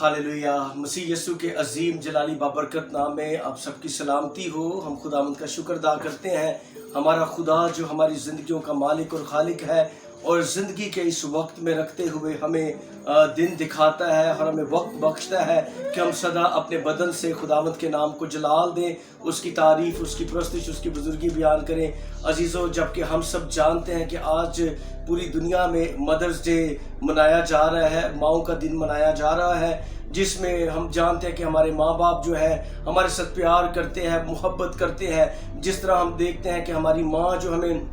Hallelujah. मसीह यीशु के अजीम जलाली बाबरकत नाम में आप सबकी सलामती हो। हम खुदावंद का शुक्र अदा करते हैं। हमारा खुदा जो हमारी ज़िंदगियों का मालिक और खालिक है और ज़िंदगी के इस वक्त में रखते हुए हमें दिन दिखाता है और हमें वक्त बख्शता है कि हम सदा अपने बदन से खुदावंद के नाम को जलाल दें, उसकी तारीफ़, उसकी परस्तिश, उसकी बुजुर्गी बयान करें। अजीज़ों, जबकि हम सब जानते हैं कि आज पूरी दुनिया में मदर्स डे मनाया जा रहा है, माँओं का दिन मनाया जा रहा है, जिसमें हम जानते हैं कि हमारे माँ बाप जो है हमारे साथ प्यार करते हैं, मोहब्बत करते हैं। जिस तरह हम देखते हैं कि हमारी माँ जो हमें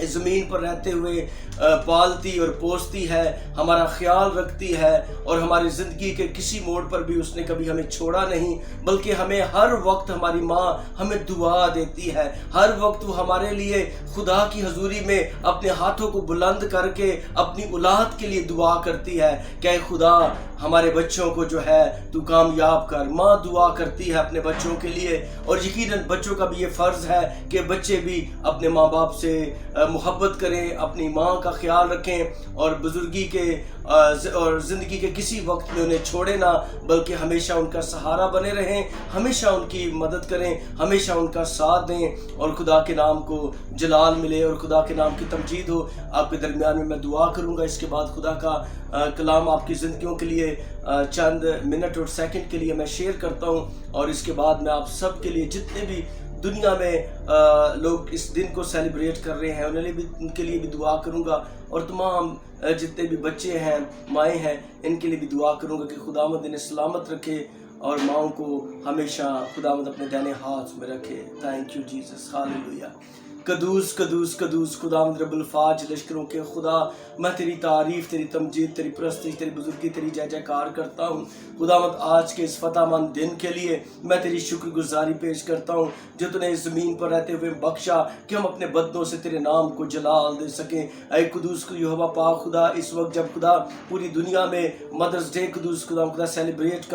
इस ज़मीन पर रहते हुए पालती और पोसती है, हमारा ख्याल रखती है और हमारी ज़िंदगी के किसी मोड़ पर भी उसने कभी हमें छोड़ा नहीं, बल्कि हमें हर वक्त हमारी माँ हमें दुआ देती है। हर वक्त वो हमारे लिए खुदा की हजूरी में अपने हाथों को बुलंद करके अपनी औलाद के लिए दुआ करती है कि खुदा हमारे बच्चों को जो है तू कामयाब कर। माँ दुआ करती है अपने बच्चों के लिए और यकीनन बच्चों का भी ये फ़र्ज़ है कि बच्चे भी अपने माँ बाप से मोहब्बत करें, अपनी माँ का ख्याल रखें और बुजुर्गी के और ज़िंदगी के किसी वक्त में उन्हें छोड़े ना, बल्कि हमेशा उनका सहारा बने रहें, हमेशा उनकी मदद करें, हमेशा उनका साथ दें और खुदा के नाम को जलाल मिले और खुदा के नाम की तमजीद हो। आपके दरमियान में मैं दुआ करूँगा, इसके बाद खुदा का कलाम आपकी ज़िंदगियों के लिए चंद मिनट और सेकंड के लिए मैं शेयर करता हूँ और इसके बाद मैं आप सब के लिए जितने भी दुनिया में लोग इस दिन को सेलिब्रेट कर रहे हैं उनके लिए भी दुआ करूँगा और तमाम जितने भी बच्चे हैं, माएँ हैं, इनके लिए भी दुआ करूँगा कि खुदावंद इन्हें सलामत रखे और माँओं को हमेशा खुदावंद अपने दाहिने हाथ में रखे। Thank you Jesus, hallelujah. कदूस कदूस कदूस खुदावंद रब्बुल फाज लश्करों के खुदा, मैं तेरी तारीफ़, तेरी तमजीद, तेरी परस्तिश, तेरी बुजुर्गी, तेरी जय जयकार करता हूँ। खुदावंद आज के इस फतेहमंद दिन के लिए मैं तेरी शुक्रगुजारी पेश करता हूँ जो तूने इस ज़मीन पर रहते हुए बख्शा कि हम अपने बदनों से तेरे नाम को जलाल दे सकें। ऐ कुदूस को यहोवा पाक खुदा, इस वक्त जब खुदा पूरी दुनिया में मदर्स डे कुदूस खुदा सेलिब्रेट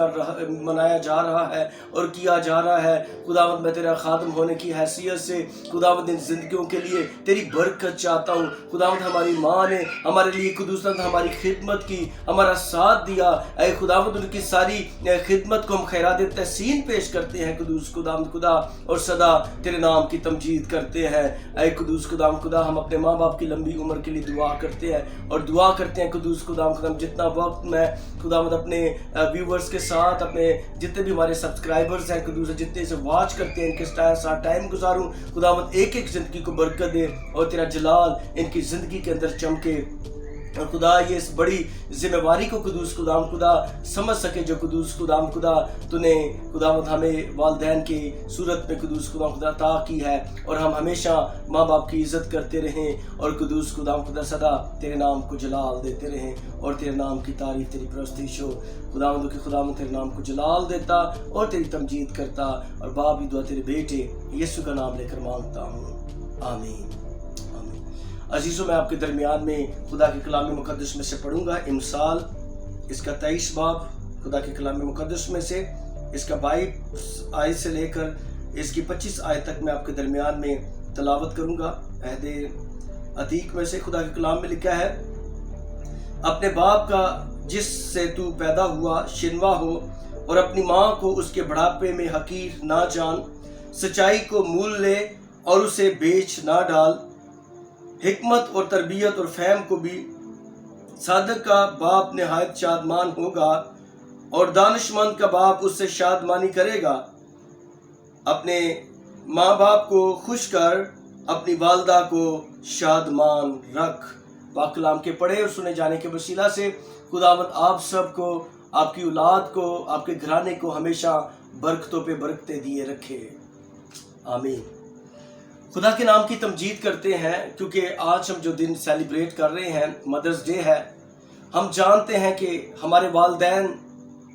मनाया जा रहा है और किया जा रहा है, खुदावंद मैं तेरा खादम होने की हैसियत से खुदावंद इन जिंदगियों के लिए तेरी बरकत चाहता हूँ। खुदावंद हमारी माँ ने हमारे लिए कुदूसत हमारी खिदमत की, हमारा साथ दिया। ऐ खुदावंद उनकी सारी खिदमत को हम खैरात तहसीन पेश करते हैं कुदूस खुदावंद खुदा और सदा तेरे नाम की तमजीद करते हैं। ऐ कुदूस खुदावंद खुदा, हम अपने माँ बाप की लंबी उम्र के लिए दुआ करते हैं और दुआ करते हैं कुदूस खुदावंद खुदा जितना वक्त मैं खुदावंद अपने व्यूवर्स के साथ, अपने जितने भी हमारे सब्सक्राइबर्स हैं कुदूस, जितने से वॉच करते हैं, इनके साथ टाइम गुजारूं। खुदावंद एक एक जिंदगी को बरकत दे और तेरा जलाल इनकी ज़िंदगी के अंदर चमके और खुदा ये इस बड़ी जिम्मेवारी को कुदूस खुदाम खुदा समझ सके जो कुदूस खुदाम खुदा तूने खुदावंद हमें वालदैन की सूरत में कुदूस खुदाम खुदा अता की है और हम हमेशा माँ बाप की इज़्ज़त करते रहें और कुदूस खुदाम खुदा सदा तेरे नाम को जलाल देते रहें और तेरे नाम की तारीफ़, तेरी परस्तिश हो। खुदावंद के खुदावंद तेरे नाम को जलाल देता और तेरी तमजीद करता और बाप की दुआ तेरे बेटे यीशु का नाम लेकर मांगता हूँ, आमीन। अजीज़ों, मैं आपके दरमियान में खुदा के कलाम मुक़द्दस में से पढ़ूंगा इमसाल, इसका 23 बाब खुदा के कलाम मुक़द्दस में से इसका 22 आयत से लेकर इसकी 25 आयत तक मैं आपके दरमियान में तलावत करूंगा। अहदे अतीक में से खुदा के कलाम में लिखा है, अपने बाप का जिससे तू पैदा हुआ शिनवा हो और अपनी माँ को उसके बुढ़ापे में हकीर ना जान, सच्चाई को मूल ले और उसे बेच ना डाल। हिकमत और तरबियत और फहम को भी सादक का बाप निहायत शादमान होगा और दानिशमंद का बाप उससे शादमानी करेगा। अपने माँ बाप को खुश कर, अपनी वालदा को शादमान रख। पाक कलाम के पढ़े और सुने जाने के वसीला से खुदावंद आप सबको, आपकी औलाद को, आपके घराने को हमेशा बरकतों पे बरकतें दिए रखे, आमीन। खुदा के नाम की तमजीद करते हैं क्योंकि आज हम जो दिन सेलिब्रेट कर रहे हैं मदर्स डे है। हम जानते हैं कि हमारे वालदैन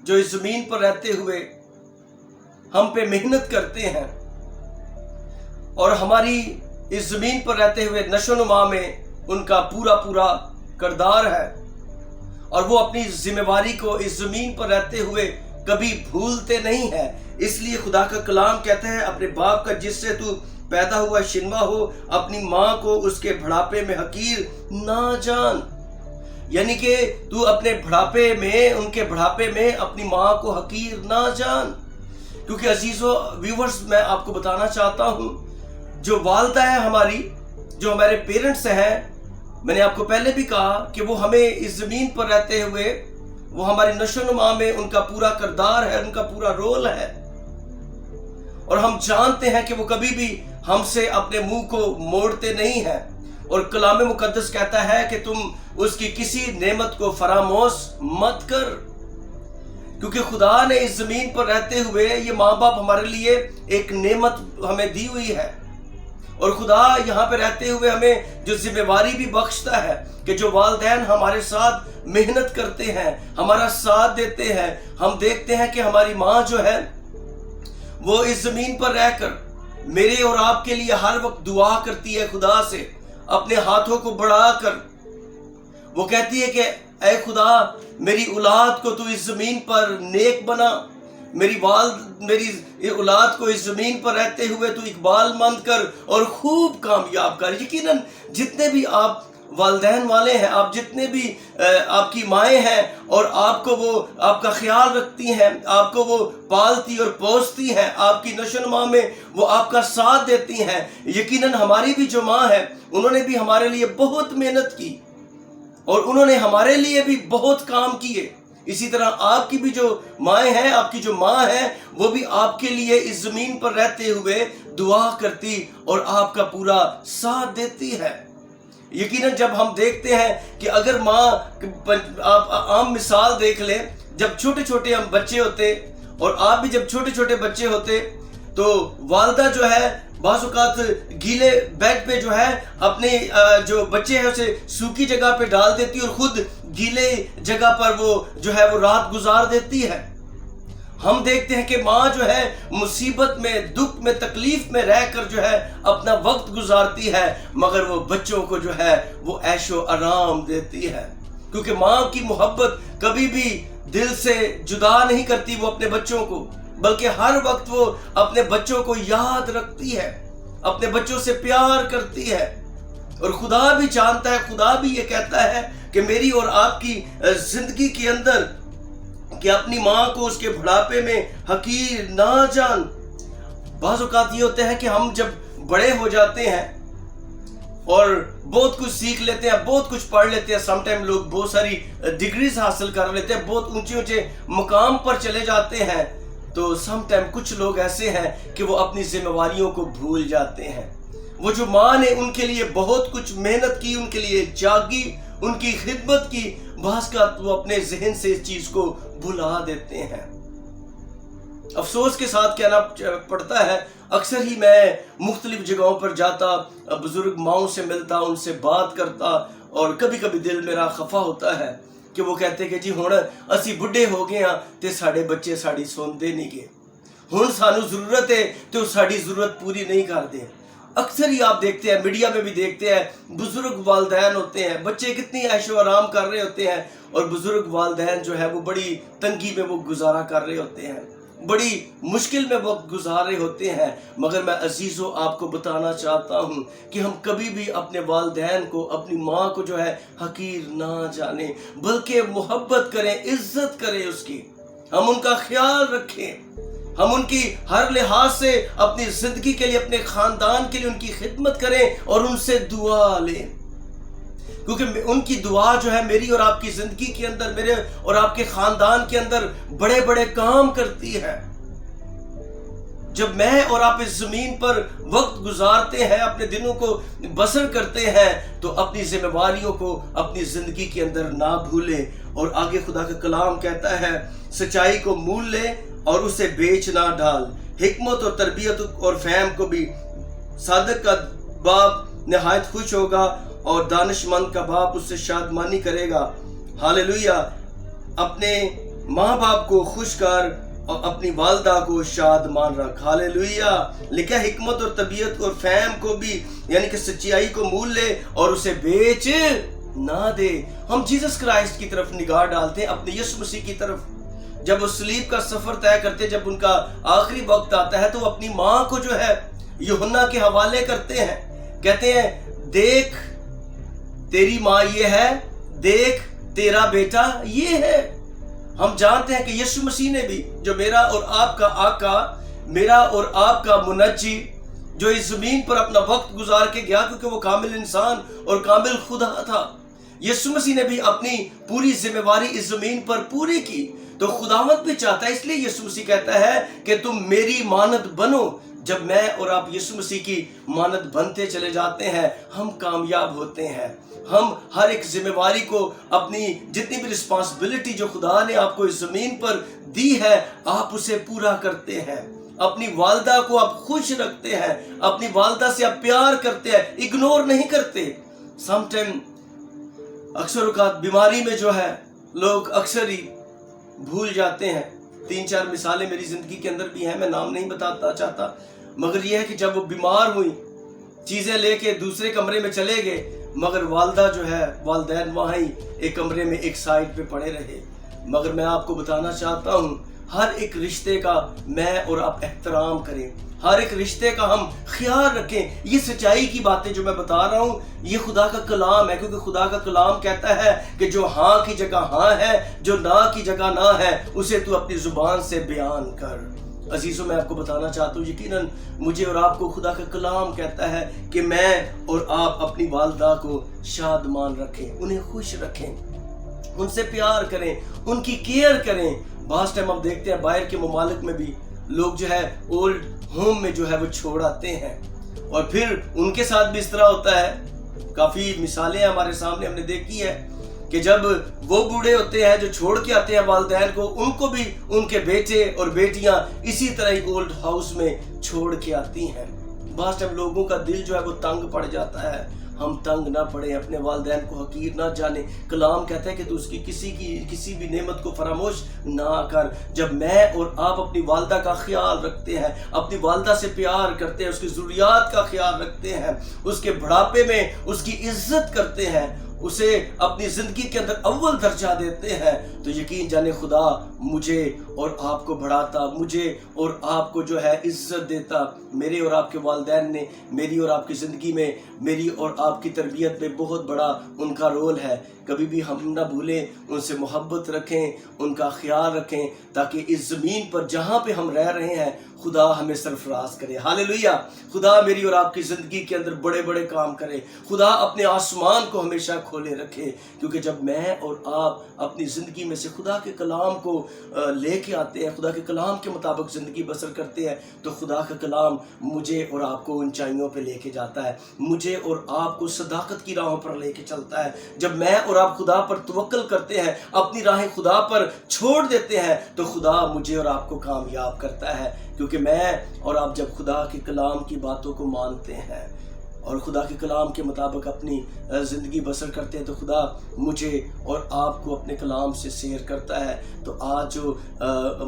जो इस ज़मीन पर रहते हुए हम पे मेहनत करते हैं और हमारी इस ज़मीन पर रहते हुए नशोनुमा में उनका पूरा किरदार है और वो अपनी जिम्मेवारी को इस ज़मीन पर रहते हुए कभी भूलते नहीं है। इसलिए खुदा का कलाम कहता है, अपने बाप का जिससे तू पैदा हुआ शिनवा हो, अपनी माँ को उसके बुढ़ापे में हकीर ना जान। यानी कि तू अपने बुढ़ापे में, उनके बुढ़ापे में अपनी माँ को हकीर ना जान। क्योंकि अजीजों व्यूवर्स, मैं आपको बताना चाहता हूँ, जो वालदा है हमारी, जो हमारे पेरेंट्स हैं, मैंने आपको पहले भी कहा कि वो हमें इस ज़मीन पर रहते हुए, वो हमारी नशोनुमा में उनका पूरा किरदार है, उनका पूरा रोल है। और हम जानते हैं कि वो कभी भी हमसे अपने मुंह को मोड़ते नहीं हैं। और कलाम मुकद्दस कहता है कि तुम उसकी किसी नेमत को फरामोश मत कर। क्योंकि खुदा ने इस ज़मीन पर रहते हुए ये माँ बाप हमारे लिए एक नेमत हमें दी हुई है। और खुदा यहाँ पे रहते हुए हमें जो जिम्मेवारी भी बख्शता है कि जो वालिदैन हमारे साथ मेहनत करते हैं, हमारा साथ देते हैं। हम देखते हैं कि हमारी माँ जो है वो इस ज़मीन पर रहकर मेरे और आपके लिए हर वक्त दुआ करती है खुदा से, अपने हाथों को बढ़ाकर। वो कहती है कि ऐ खुदा, मेरी औलाद को तू इस ज़मीन पर नेक बना, मेरी औलाद को इस ज़मीन पर रहते हुए तू इकबालमंद कर और खूब कामयाब कर। यकीनन जितने भी आप वालिदैन वाले हैं, आप जितने भी आपकी माएँ हैं और आपको वो आपका ख्याल रखती हैं, आपको वो पालती और पोसती हैं, आपकी नशोनुमा में वो आपका साथ देती हैं। यकीनन हमारी भी जो माँ है, उन्होंने भी हमारे लिए बहुत मेहनत की और उन्होंने हमारे लिए भी बहुत काम किए। इसी तरह आपकी भी जो माएँ हैं, आपकी जो माँ है, वो भी आपके लिए इस ज़मीन पर रहते हुए दुआ करती और आपका पूरा साथ देती है। यकीनन जब हम देखते हैं कि अगर माँ, आप आम मिसाल देख लें, जब छोटे छोटे हम बच्चे होते और आप भी जब छोटे छोटे बच्चे होते, तो वालदा जो है बाज़ औक़ात गीले बेड पे जो है अपने जो बच्चे हैं उसे सूखी जगह पे डाल देती और खुद गीले जगह पर वो जो है वो रात गुजार देती है। हम देखते हैं कि माँ जो है मुसीबत में, दुख में, तकलीफ में रहकर जो है अपना वक्त गुजारती है, मगर वो बच्चों को जो है वो ऐशो आराम देती है। क्योंकि माँ की मोहब्बत कभी भी दिल से जुदा नहीं करती वो अपने बच्चों को, बल्कि हर वक्त वो अपने बच्चों को याद रखती है, अपने बच्चों से प्यार करती है। और खुदा भी जानता है, खुदा भी ये कहता है कि मेरी और आपकी जिंदगी के अंदर कि अपनी माँ को उसके बुढ़ापे में हकीर ना जान। बाज़ औक़ात ये होते हैं कि हम जब बड़े हो जाते हैं और बहुत कुछ सीख लेते हैं, बहुत कुछ पढ़ लेते हैं, समटाइम लोग बहुत सारी डिग्रीज हासिल कर लेते हैं, बहुत ऊंचे ऊंचे मुकाम पर चले जाते हैं, तो समटाइम कुछ लोग ऐसे हैं कि वो अपनी जिम्मेवारियों को भूल जाते हैं। वो जो माँ ने उनके लिए बहुत कुछ मेहनत की, उनके लिए जागी, उनकी खिदमत की, बाज़ का वो अपने जहन से इस चीज को भुला देते हैं। अफसोस के साथ कहना पड़ता है, अक्सर ही मैं मुख्तलिफ जगहों पर जाता, बुजुर्ग माओं से मिलता, उनसे बात करता, और कभी कभी दिल मेरा खफा होता है कि वो कहते कि जी हुण असी बुढ़े हो गए हाँ ते साडे बच्चे साड़ी सुनते नहीं गए, हुण सानू जरूरत है तो साड़ी जरूरत पूरी नहीं करते। अक्सर ही आप देखते हैं, मीडिया में भी देखते हैं, बुजुर्ग वालिदैन होते हैं, बच्चे कितनी ऐशो आराम कर रहे होते हैं और बुजुर्ग वालिदैन जो है वो बड़ी तंगी में वो गुजारा कर रहे होते हैं, बड़ी मुश्किल में वक्त गुजार रहे होते हैं। मगर मैं अजीज़ों आपको बताना चाहता हूँ कि हम कभी भी अपने वालिदैन को, अपनी माँ को जो है हकीर ना जाने, बल्कि मोहब्बत करें, इज्जत करें उसकी, हम उनका ख्याल रखें, हम उनकी हर लिहाज से अपनी जिंदगी के लिए, अपने खानदान के लिए उनकी खिदमत करें और उनसे दुआ लें। क्योंकि उनकी दुआ जो है मेरी और आपकी जिंदगी के अंदर, मेरे और आपके खानदान के अंदर बड़े बड़े काम करती है। जब मैं और आप इस जमीन पर वक्त गुजारते हैं, अपने दिनों को बसर करते हैं, तो अपनी जिम्मेवारियों को अपनी जिंदगी के अंदर ना भूलें। और आगे खुदा का कलाम कहता है, सच्चाई को मूल ले और उसे बेच ना डाल, हिकमत और तरबियत और फहम को भी। सादक का बाप निहायत खुश होगा और दानिशमंद का बाप उससे शादमानी करेगा। हालेलुया। अपने माँ बाप को खुश कर और अपनी वालदा को शादमान रख। हालेलुया। लिखा हिकमत और तबीयत और फहम को भी, यानी कि सच्चाई को मूल ले और उसे बेच ना दे। हम जीसस क्राइस्ट की तरफ निगाह डालते हैं, अपने यीशु मसीह की तरफ। जब वो सलीब का सफर तय करते, जब उनका आखिरी वक्त आता है, तो अपनी माँ को जो है यूहन्ना के हवाले करते हैं। कहते हैं, देख तेरी माँ ये है, देख तेरा बेटा ये है। हम जानते हैं कि यीशु मसीह ने भी, जो मेरा और आपका आका, मेरा और आपका मुनज्जी, जो इस जमीन पर अपना वक्त गुजार के गया क्योंकि वो कामिल इंसान और कामिल खुदा था, यीशु मसीह ने भी अपनी पूरी जिम्मेवारी इस जमीन पर पूरी की। तो खुदावंद भी चाहता है, इसलिए यीशु मसीह कहता है कि तुम मेरी मानद बनो। जब मैं और आप यीशु मसीह की मानद बनते चले जाते हैं, हम कामयाब होते हैं। हम हर एक जिम्मेवारी को, अपनी जितनी भी रिस्पॉन्सिबिलिटी जो खुदा ने आपको इस जमीन पर दी है, आप उसे पूरा करते हैं। अपनी वालदा को आप खुश रखते हैं, अपनी वालदा से आप प्यार करते हैं, इग्नोर नहीं करते। समटाइम अक्सर औकात बीमारी में जो है लोग अक्सर ही भूल जाते हैं। 3-4 मिसालें मेरी जिंदगी के अंदर भी हैं, मैं नाम नहीं बताता चाहता, मगर यह है कि जब वो बीमार हुई, चीजें लेके दूसरे कमरे में चले गए, मगर वालदा जो है, वालदैन वहाँ ही एक कमरे में एक साइड पे पड़े रहे। मगर मैं आपको बताना चाहता हूँ, हर एक रिश्ते का मैं और आप एहतराम करें, हर एक रिश्ते का हम ख्याल रखें। ये सच्चाई की बातें जो मैं बता रहा हूँ, ये खुदा का कलाम है, क्योंकि खुदा का कलाम कहता है कि जो हाँ की जगह हाँ है, जो ना की जगह ना है, उसे तू अपनी जुबान से बयान कर। अजीजों, मैं आपको बताना चाहता हूँ, यकीनन मुझे और आपको खुदा का कलाम कहता है कि मैं और आप अपनी वालदा को शादमान रखें, उन्हें खुश रखें, उनसे प्यार करें, उनकी केयर करें। बास टाइम हम देखते हैं बाहर के ममालिक में भी लोग जो है ओल्ड होम में जो है वो छोड़ आते हैं, और फिर उनके साथ भी इस तरह होता है। काफ़ी मिसालें हमारे सामने हमने देखी है कि जब वो बूढ़े होते हैं जो छोड़ के आते हैं वालिदैन को, उनको भी उनके बेटे और बेटियां इसी तरह ही ओल्ड हाउस में छोड़ के आती हैं। बास टाइम लोगों का दिल जो है वो तंग पड़ जाता है। हम तंग ना पड़े, अपने वालिदैन को हकीर ना जाने। कलाम कहता है कि तू उसकी किसी भी नेमत को फरामोश ना कर। जब मैं और आप अपनी वालदा का ख्याल रखते हैं, अपनी वालदा से प्यार करते हैं, उसकी ज़रूरियात का ख्याल रखते हैं, उसके बुढ़ापे में उसकी इज्जत करते हैं, उसे अपनी जिंदगी के अंदर अव्वल दर्जा देते हैं, तो यकीन जाने खुदा मुझे और आपको बढ़ाता, मुझे और आपको जो है इज्जत देता। मेरे और आपके वालिदैन ने मेरी और आपकी ज़िंदगी में, मेरी और आपकी तरबियत में बहुत बड़ा उनका रोल है। कभी भी हम ना भूलें, उनसे मोहब्बत रखें, उनका ख्याल रखें, ताकि इस ज़मीन पर जहाँ पे हम रह रहे हैं खुदा हमें सरफराज करे। हालेलुया। खुदा मेरी और आपकी ज़िंदगी के अंदर बड़े बड़े काम करे। खुदा अपने आसमान को हमेशा खोले रखे, क्योंकि जब मैं और आप अपनी ज़िंदगी में से खुदा के कलाम को लेके आते हैं, खुदा के कलाम के मुताबिक ज़िंदगी बसर करते हैं, तो खुदा का कलाम मुझे और आपको ऊंचाइयों पे लेके जाता है, मुझे और आपको सदाकत की राहों पर लेके चलता है। जब मैं और आप खुदा पर तवक्कल करते हैं, अपनी राहें खुदा पर छोड़ देते हैं, तो खुदा मुझे और आपको कामयाब करता है। क्योंकि मैं और आप जब खुदा के कलाम की बातों को मानते हैं और खुदा के कलाम के मुताबिक अपनी ज़िंदगी बसर करते हैं, तो खुदा मुझे और आपको अपने कलाम से शेयर करता है। तो आज जो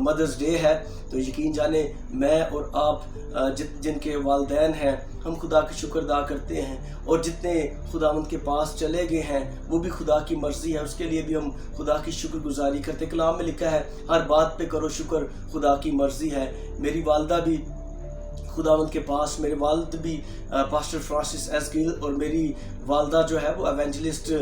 मदर्स डे है, तो यकीन जाने मैं और आप जिनके वालिदैन हैं, हम खुदा का शुक्र अदा करते हैं, और जितने खुदावंद के पास चले गए हैं वो भी खुदा की मर्ज़ी है, उसके लिए भी हम खुदा की शुक्रगुजारी करते। कलाम में लिखा है हर बात पे करो शुक्र, खुदा की मर्ज़ी है। मेरी वालदा भी खुदावंद के पास, मेरे वालिद भी पास्टर फ्रांसिस एस गिल, और मेरी वालदा जो है वो एवेंजलिस्ट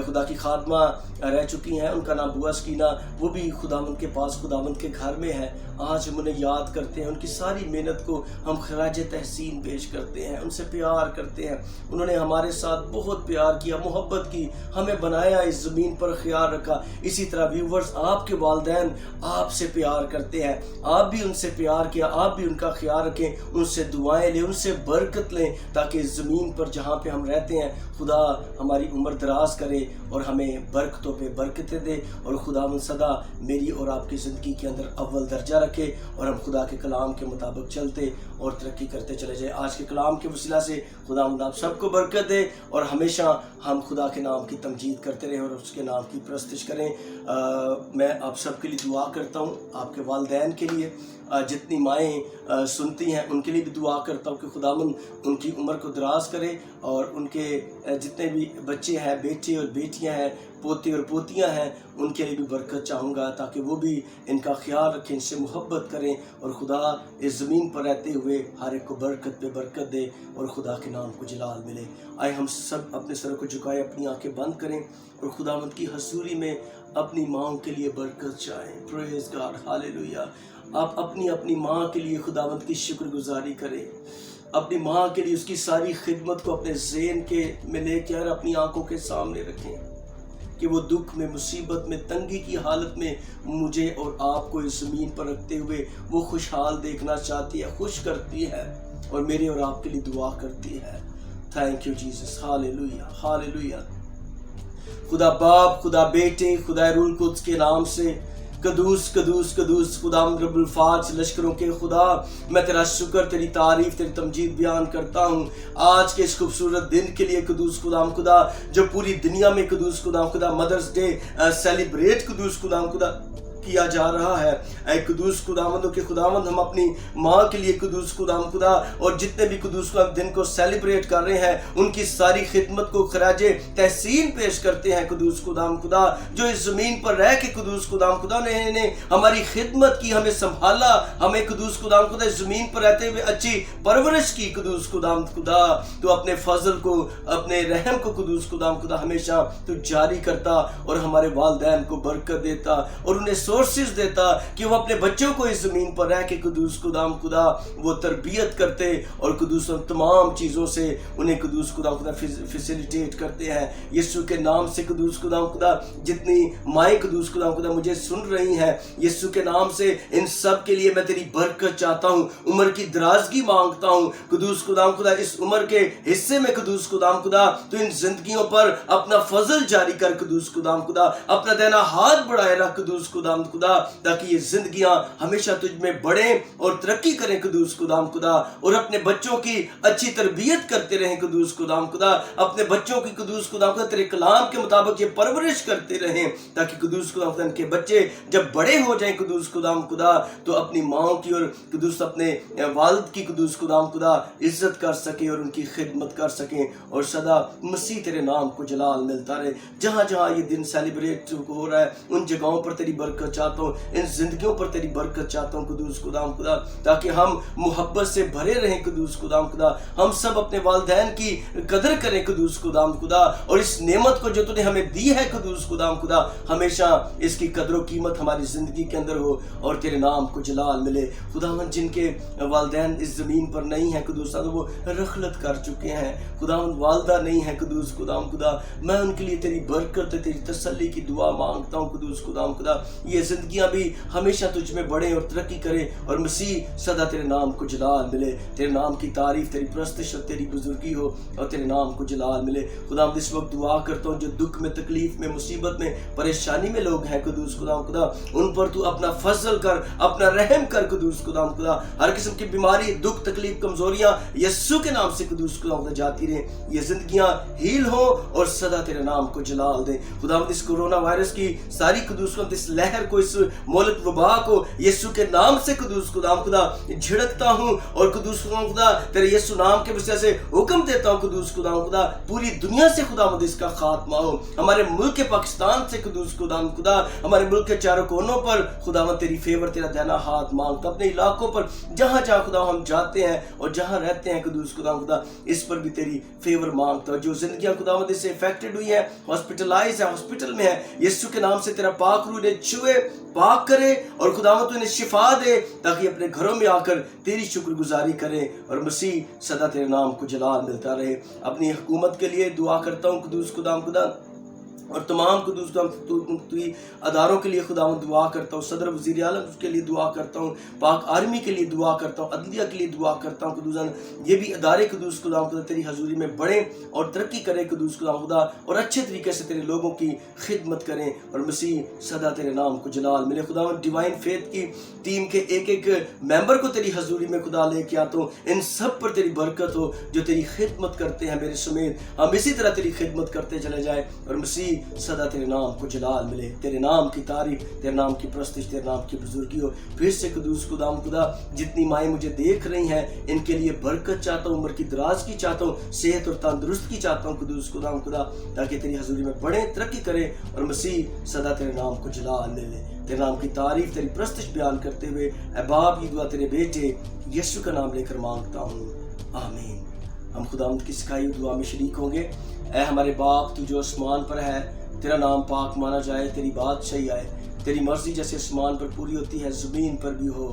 खुदा की खादमा रह चुकी हैं, उनका नाम बुआ सकीना, वो भी खुदावंद के पास, खुदावंद के घर में है। आज हम उन्हें याद करते हैं, उनकी सारी मेहनत को हम खराज तहसीन पेश करते हैं, उनसे प्यार करते हैं। उन्होंने हमारे साथ बहुत प्यार किया, मोहब्बत की, हमें बनाया, इस ज़मीन पर ख्याल रखा। इसी तरह व्यूवर्स, आपके वालिदैन आपसे प्यार करते हैं, आप भी उनसे प्यार किया, आप भी उनका ख्याल रखें, उनसे दुआएं लें, उनसे बरकत लें, ताकि इस ज़मीन पर जहाँ पे हम रहते हैं खुदा हमारी उम्र दराज करे और हमें बरकतों पे बरकतें दे, और खुदा सदा मेरी और आपकी ज़िंदगी के अंदर अव्वल दर्जा रखे, और हम खुदा के कलाम के मुताबिक चलते और तरक्की करते चले जाए। आज के कलाम के वसीला से खुदा आप सबको बरकत दे, और हमेशा हम खुदा के नाम की तमजीद करते रहें और उसके नाम की परस्तिश करें। मैं आप सबके लिए दुआ करता हूँ, आपके वालिदैन के लिए, जितनी माएँ सुनती हैं उनके लिए भी दुआ करता हूँ कि खुदावंद उनकी उम्र को दराज करे, और उनके जितने भी बच्चे हैं, बेटे और बेटियां हैं, पोते और पोतियां हैं उनके लिए भी बरकत चाहूँगा, ताकि वो भी इनका ख्याल रखें, इनसे मोहब्बत करें, और खुदा इस ज़मीन पर रहते हुए हर एक को बरकत पे बरकत दे और खुदा के नाम को जलाल मिले। आए हम सब अपने सर को झुकाए, अपनी आंखें बंद करें और खुदावंद की हजूरी में अपनी माँओं के लिए बरकत चाहें। Praise God, hallelujah. आप अपनी अपनी माँ के लिए खुदावंद की शुक्रगुजारी करें, अपनी माँ के लिए उसकी सारी खिदमत को अपने ज़हन के में लेकर अपनी आंखों के सामने रखें कि वो दुख में, मुसीबत में, तंगी की हालत में मुझे और आपको इस ज़मीन पर रखते हुए वो खुशहाल देखना चाहती है, खुश करती है और मेरे और आपके लिए दुआ करती है। Thank you Jesus, hallelujah, hallelujah. खुदा बाप, खुदा बेटे, खुदा रूह कुद्स के नाम से कदूस कदूस कदूस खुदा रब्बुल फाज लश्करों के खुदा, मैं तेरा शुक्र, तेरी तारीफ, तेरी तमजीद बयान करता हूँ आज के इस खूबसूरत दिन के लिए। कदूस खुदा जो पूरी दुनिया में कदूस खुदा मदर्स डे सेलिब्रेट कदूस खुदा किया जा रहा है। ऐ कदूस खुदावंदों के खुदावंद, हम अपनी माँ के लिए कदूस खुदा और जितने भी कदूस खुदा दिन को सेलिब्रेट कर रहे हैं उनकी सारी खिदमत को खराजे तहसीन पेश करते हैं। कदूस खुदा जो इस ज़मीन पर रह के कदूस खुदा ने हमारी खिदमत की, हमें संभाला, हमें कदूस खुदा इस ज़मीन पर रहते हुए अच्छी परवरिश की। कदूस खुदा तो अपने फजल को, अपने रहम को कदूस खुदा हमेशा तो जारी करता और हमारे वालिदैन को बरकत देता और उन्हें सोर्सेज देता कि वो अपने बच्चों को इस ज़मीन पर रह के कदूस खुदा वो तरबियत करते और कदूस तमाम चीज़ों से उन्हें कदूस खुदा फैसिलिटेट करते हैं। यीशु के नाम से कदूस खुदा जितनी माएँ कदूस खुदा मुझे सुन रही हैं, यीशु के नाम से इन सब के लिए मैं तेरी बरकत चाहता हूँ, उम्र की दराजगी मांगता हूँ। कदूस खुदा इस उम्र के हिस्से में कदूस खुदा तो इन जिंदगियों पर अपना फजल जारी कर कदूस खुदा अपना देना हाथ बढ़ाए रख कदूस खुदा ताकि ये जिंदगियां हमेशा तुझ में बढ़े और तरक्की करें कदूस खुदा और अपने बच्चों की अच्छी तरबियत करते रहें कदूस खुदा अपने बच्चों की कदूस खुदा तेरे कलाम के मुताबिक ये परवरिश करते रहें, ताकि कदूस खुदा के बच्चे जब बड़े हो जाएं कदूस खुदा तो अपनी माओ की और कदूस अपने वालिद की कदूस खुदा इज्जत कर सके और उनकी खिदमत कर सकें और सदा मसीह तेरे नाम को जलाल मिलता रहे। जहाँ जहाँ ये दिन सेलिब्रेट हो रहा है उन जगहों पर तेरी बरकत चाहता हूँ, इन जिंदगियों पर तेरी बरकत चाहता हूँ कदूस खुदा ताकि हम मोहब्बत से भरे रहें कदूस खुदा हम सब अपने वालिदैन की कदर करें कदूस खुदा और इस नेमत को जो तूने हमें दी है कदूस खुदा हमेशा इसकी कदर व कीमत हमारी जिंदगी के अंदर हो और तेरे नाम को जलाल मिले। खुदावन जिनके वालिदैन इस जमीन पर नहीं है कदूस वो रखलत कर चुके हैं, खुदावन वालदा नहीं है कदूस खुदा मैं उनके लिए तेरी बरकत, तेरी तसल्ली की दुआ मांगता हूँ कदूस खुदा ये जिंदगियां भी हमेशा तुझ में बढ़े और तरक्की करें और मसीह सदा तेरे नाम को जलाल मिले, तेरे नाम की तारीफ, तेरी प्रस्तश, तेरी बुजुर्गी हो और तेरे नाम को जलाल मिले। खुदा इस वक्त दुआ करता हूँ जो दुख में, तकलीफ में, मुसीबत में, परेशानी में लोग हैं कदूस खुदा उन पर तू अपना फजल कर, अपना रहम कर कदूस खुदा हर किस्म की बीमारी, दुख, तकलीफ, कमजोरियां यीशु के नाम से कदूस खुदा जाती रहे, ये जिंदगियां हील हो और सदा तेरे नाम को जलाल दे। खुदा इस कोरोना वायरस की सारी कदूस इस लहर को, इस मुल्क वबा को यीशु के नाम से कदूस खुदा झिड़कता हूँ और कदूस खुदा तेरे यीशु नाम के वजह से हुक्म देता हूँ कदूस खुदा पूरी दुनिया से खुदा इसका खात्मा हो, हमारे मुल्क के पाकिस्तान से कदूस खुदा हमारे मुल्क के चारों कोनों पर खुदा तेरी फेवर, तेरा देना हाथ मांगता, अपने इलाकों पर जहाँ जहाँ खुदा हम जाते हैं और जहाँ रहते हैं कदूस खुदा इस पर भी तेरी फेवर मांगता। जो जिंदगियां खुदा इससे इफेक्टेड हुई है, हॉस्पिटलाइज है, हॉस्पिटल में है, यीशु के नाम से तेरा पाक रूह ने छुए, पाक करे और खुदावंद तू इन्हें शिफा दे ताकि अपने घरों में आकर तेरी शुक्रगुजारी करें और मसीह सदा तेरे नाम को जलाल मिलता रहे। अपनी हुकूमत के लिए दुआ करता हूँ कदूस खुदा और तमाम कदूस अदारों के लिए खुदा दुआ करता हूँ, सदर वज़ीर आलम के लिए दुआ करता हूँ, पाक आर्मी के लिए दुआ करता हूँ, अदलिया के लिए दुआ करता हूँ कदूस ये भी अदारे कदूस खुदा तेरी हजूरी में बढ़े और तरक्की करें कदूस खुदा और अच्छे तरीके से तेरे लोगों की खिदमत करें और मसीह सदा तेरे नाम को जलाल मिले। खुदा डिवाइन फेथ की टीम के एक एक मेंबर को तेरी हजूरी में खुदा लेके आता हूँ, इन सब पर तेरी बरकत हो जो तेरी खिदमत करते हैं मेरे समेत, हम इसी तरह तेरी खिदमत करते चले जाए और मसीह मसीह सदा तेरे नाम को जलाल मिले, तेरे नाम की तारीफ, तेरे नाम की प्रस्तुति, तेरे नाम की बुजुर्गी हो। फिर से कदूस खुदाम खुदा, जितनी माएँ मुझे देख रही हैं इनके लिए बरकत चाहता हूँ, उम्र की दराज की चाहता हूँ, सेहत और तंदुरुस्त की चाहता हूँ कदूस खुदाम खुदा, ताकि तेरी हजूरी में बढ़े, तरक्की करें और मसीह सदा तेरे नाम को जलाल ले, तेरे नाम की तारीफ, तेरी प्रस्तुति बयान करते हुए ऐ बाप, ये दुआ तेरे बेटे यीशु का नाम लेकर मांगता हूँ, आमीन। हम खुदावंद की सिखाई हुई दुआ में शरीक होंगे। ऐ हमारे बाप, तू जो आसमान पर है, तेरा नाम पाक माना जाए, तेरी बादशाही आए, तेरी मर्जी जैसे आसमान पर पूरी होती है ज़मीन पर भी हो।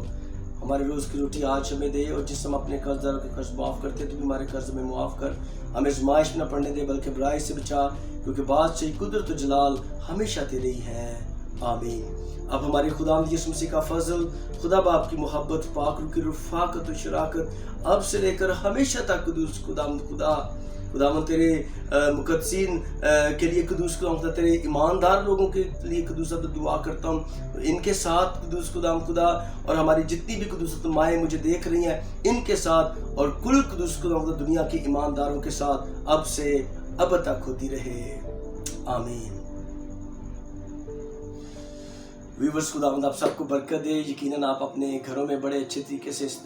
हमारे रोज़ की रोटी आज हमें दे, और जिस हम अपने कर्जदारों के कर्ज माफ़ करते तो भी हमारे कर्ज में मुआफ़ कर, हमें आज़माइश में न पड़ने दे बल्कि बुराई से बचा, क्योंकि बादशाही, कुदरत और जलाल हमेशा तेरी है, आमीन। अब हमारे खुदावंद यीशु मसीह का फजल, खुदा बाप की मोहब्बत, पाक रूह की रफ़ाकत और शराकत अब से लेकर हमेशा तक कदूस खुदावंद खुदा, खुदावंद तेरे मुकद्दसीन के लिए कदूस खुदा, तेरे ईमानदार लोगों के लिए कदूस दुआ करता हूँ, इनके साथ कदूस खुदाम खुदा, और हमारी जितनी भी कदूस माएँ मुझे देख रही हैं इनके साथ, और कुल कदूस खुदा दुनिया के ईमानदारों के साथ अब से अब तक होती रहे, आमीन। व्यूवर्स, खुदावंद आप सबको बरकत दे। यकीनन आप अपने घरों में बड़े अच्छे तरीके से इस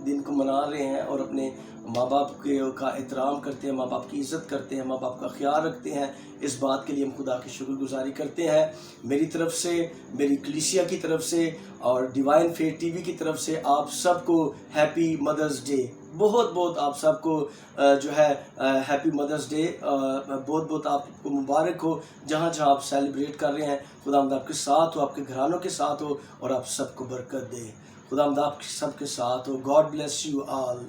दिन को मना रहे हैं और अपने माँ बाप का एहतराम करते हैं, माँ बाप की इज़्ज़त करते हैं, माँ बाप का ख्याल रखते हैं। इस बात के लिए हम खुदा की शुक्रगुजारी करते हैं। मेरी तरफ से, मेरी कलीसिया की तरफ से और डिवाइन फेथ टीवी की तरफ से आप सबको हैप्पी मदर्स डे, बहुत बहुत आप सबको जो है हैप्पी मदर्स डे, बहुत बहुत आपको मुबारक हो जहाँ जहाँ आप सेलिब्रेट कर रहे हैं। खुदावंद आपके साथ हो, आपके घरानों के साथ हो और आप सबको बरकत दे। खुदावंद आप सबके साथ हो। God bless you all.